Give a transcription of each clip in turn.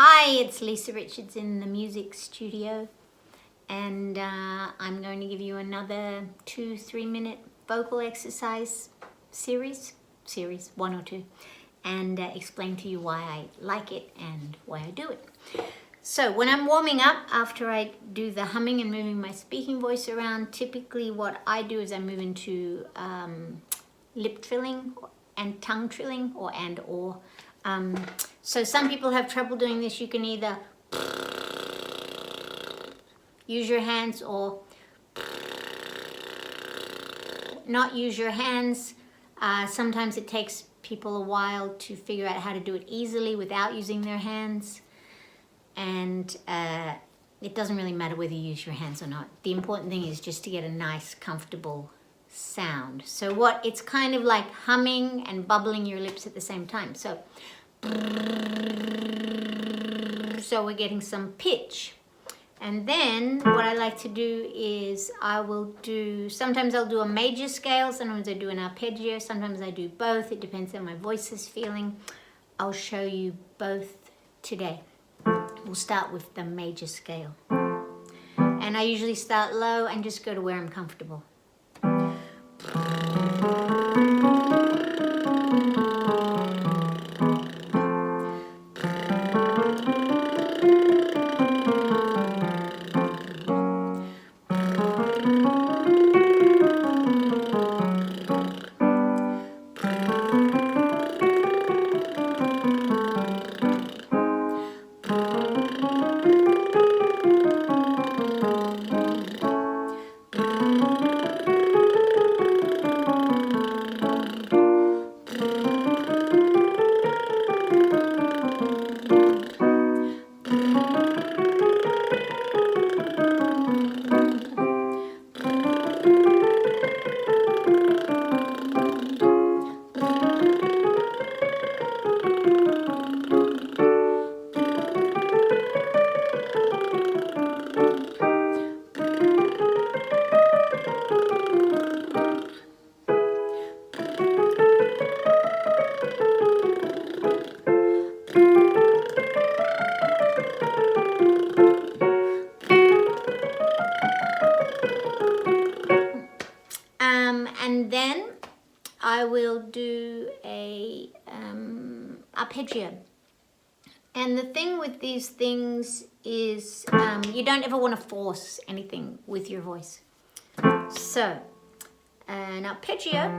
Hi, it's Lisa Richards in the music studio, and I'm going to give you another 2-3 minute vocal exercise series, 1 or 2, and explain to you why I like it and why I do it. So when I'm warming up, after I do the humming and moving my speaking voice around, typically what I do is I move into lip trilling and tongue trilling, or. So some people have trouble doing this. You can either use your hands or not use your hands. Sometimes it takes people a while to figure out how to do it easily without using their hands. And it doesn't really matter whether you use your hands or not. The important thing is just to get a nice, comfortable sound. So it's kind of like humming and bubbling your lips at the same time. So we're getting some pitch. And then what I like to do is sometimes I'll do a major scale, sometimes I do an arpeggio, sometimes I do both. It depends on my voice is feeling. I'll show you both today. We'll start with the major scale. And I usually start low and just go to where I'm comfortable. And then I will do a arpeggio. And the thing with these things is you don't ever want to force anything with your voice. So an arpeggio.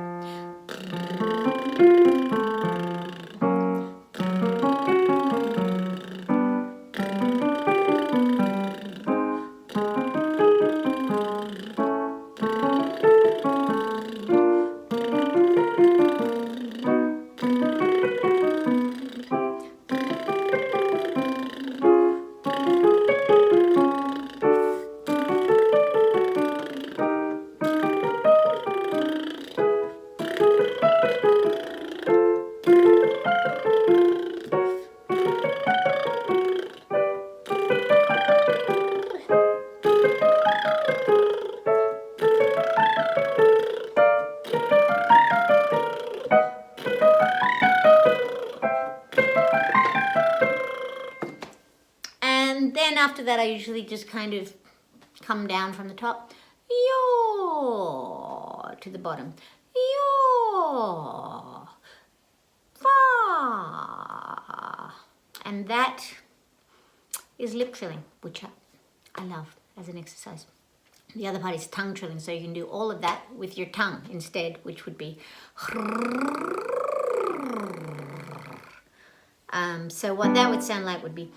And then after that, I usually just kind of come down from the top, yaw, to the bottom, yaw, fa. And that is lip trilling, which I love as an exercise. The other part is tongue trilling, so you can do all of that with your tongue instead, which would be so what that would sound like would be